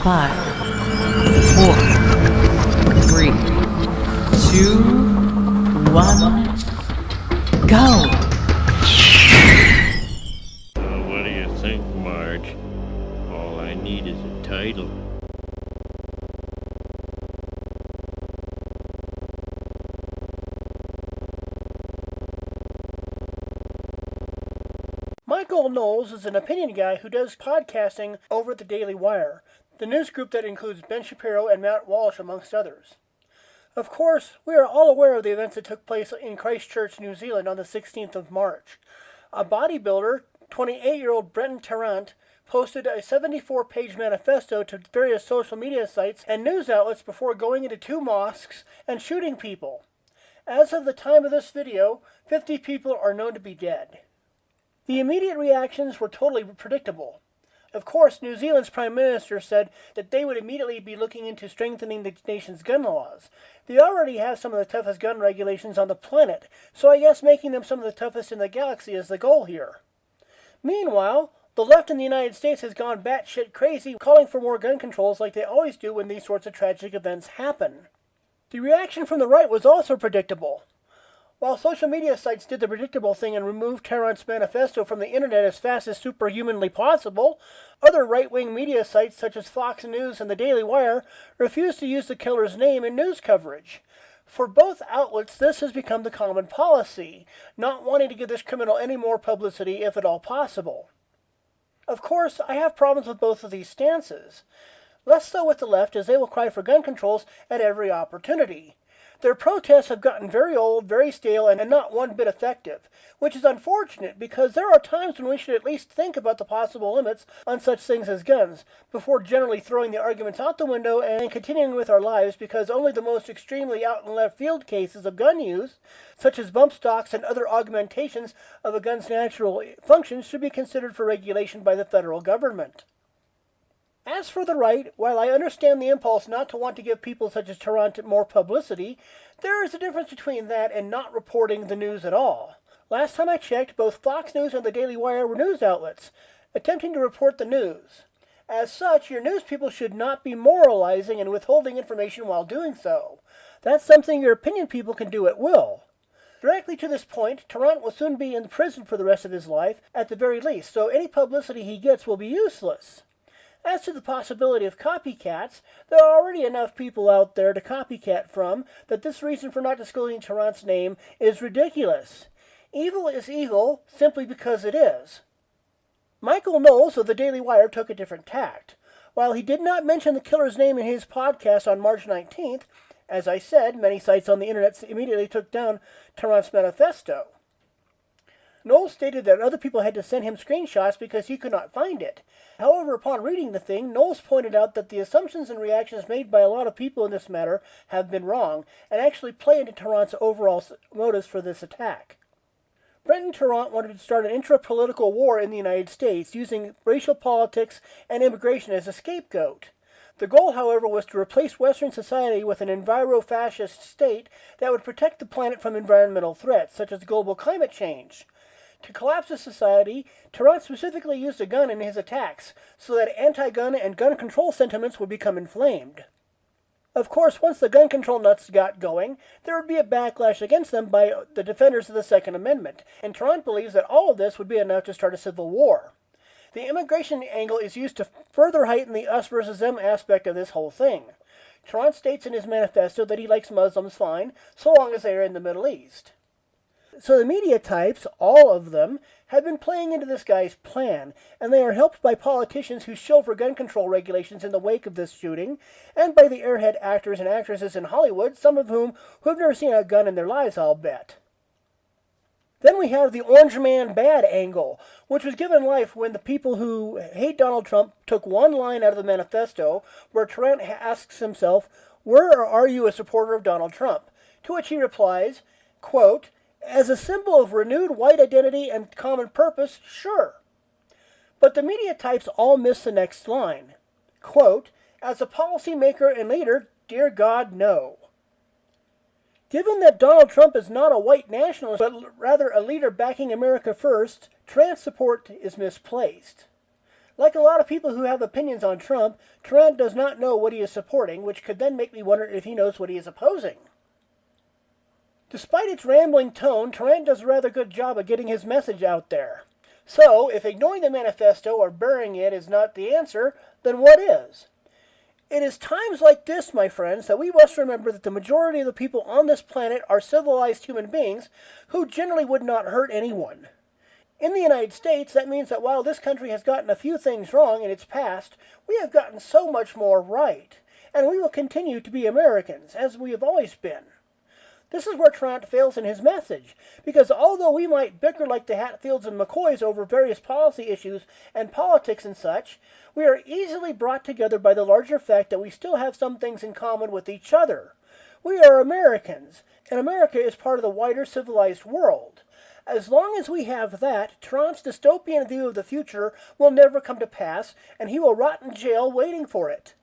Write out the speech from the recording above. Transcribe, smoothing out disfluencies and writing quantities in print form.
5, 4, 3, 2, 1, go! What do you think, Marge? All I need is a title. Michael Knowles is an opinion guy who does podcasting over at the Daily Wire, the news group that includes Ben Shapiro and Matt Walsh, amongst others. Of course, we are all aware of the events that took place in Christchurch, New Zealand on the 16th of March. A bodybuilder, 28-year-old Brenton Tarrant, posted a 74-page manifesto to various social media sites and news outlets before going into 2 mosques and shooting people. As of the time of this video, 50 people are known to be dead. The immediate reactions were totally predictable. Of course, New Zealand's Prime Minister said that they would immediately be looking into strengthening the nation's gun laws. They already have some of the toughest gun regulations on the planet, so I guess making them some of the toughest in the galaxy is the goal here. Meanwhile, the left in the United States has gone batshit crazy, calling for more gun controls like they always do when these sorts of tragic events happen. The reaction from the right was also predictable. While social media sites did the predictable thing and removed Tarrant's manifesto from the internet as fast as superhumanly possible, other right-wing media sites such as Fox News and the Daily Wire refused to use the killer's name in news coverage. For both outlets, this has become the common policy, not wanting to give this criminal any more publicity if at all possible. Of course, I have problems with both of these stances. Less so with the left, as they will cry for gun controls at every opportunity. Their protests have gotten very old, very stale, and not one bit effective, which is unfortunate because there are times when we should at least think about the possible limits on such things as guns, before generally throwing the arguments out the window and continuing with our lives, because only the most extremely out and left field cases of gun use, such as bump stocks and other augmentations of a gun's natural functions, should be considered for regulation by the federal government. As for the right, while I understand the impulse not to want to give people such as Tarrant more publicity, there is a difference between that and not reporting the news at all. Last time I checked, both Fox News and the Daily Wire were news outlets, attempting to report the news. As such, your news people should not be moralizing and withholding information while doing so. That's something your opinion people can do at will. Directly to this point, Tarrant will soon be in prison for the rest of his life, at the very least, so any publicity he gets will be useless. As to the possibility of copycats, there are already enough people out there to copycat from that this reason for not disclosing Tarrant's name is ridiculous. Evil is evil simply because it is. Michael Knowles of the Daily Wire took a different tact. While he did not mention the killer's name in his podcast on March 19th, as I said, many sites on the internet immediately took down Tarrant's manifesto. Knowles stated that other people had to send him screenshots because he could not find it. However, upon reading the thing, Knowles pointed out that the assumptions and reactions made by a lot of people in this matter have been wrong, and actually play into Tarrant's overall motives for this attack. Brenton Tarrant wanted to start an intra-political war in the United States, using racial politics and immigration as a scapegoat. The goal, however, was to replace Western society with an enviro-fascist state that would protect the planet from environmental threats, such as global climate change. To collapse the society, Tarrant specifically used a gun in his attacks, so that anti-gun and gun control sentiments would become inflamed. Of course, once the gun control nuts got going, there would be a backlash against them by the defenders of the Second Amendment, and Tarrant believes that all of this would be enough to start a civil war. The immigration angle is used to further heighten the us versus them aspect of this whole thing. Tarrant states in his manifesto that he likes Muslims fine, so long as they are in the Middle East. So the media types, all of them, have been playing into this guy's plan, and they are helped by politicians who shill for gun control regulations in the wake of this shooting, and by the airhead actors and actresses in Hollywood, some of whom who have never seen a gun in their lives, I'll bet. Then we have the Orange Man Bad angle, which was given life when the people who hate Donald Trump took one line out of the manifesto where Tarrant asks himself, "Were or are you a supporter of Donald Trump?" To which he replies, quote, "As a symbol of renewed white identity and common purpose, sure." But the media types all miss the next line. Quote, "As a policymaker and leader, dear God, no." Given that Donald Trump is not a white nationalist, but rather a leader backing America first, Tarrant's support is misplaced. Like a lot of people who have opinions on Trump, Tarrant does not know what he is supporting, which could then make me wonder if he knows what he is opposing. Despite its rambling tone, Tarrant does a rather good job of getting his message out there. So, if ignoring the manifesto or burying it is not the answer, then what is? It is times like this, my friends, that we must remember that the majority of the people on this planet are civilized human beings who generally would not hurt anyone. In the United States, that means that while this country has gotten a few things wrong in its past, we have gotten so much more right, and we will continue to be Americans, as we have always been. This is where Tarrant fails in his message, because although we might bicker like the Hatfields and McCoys over various policy issues and politics and such, we are easily brought together by the larger fact that we still have some things in common with each other. We are Americans, and America is part of the wider civilized world. As long as we have that, Tarrant's dystopian view of the future will never come to pass, and he will rot in jail waiting for it.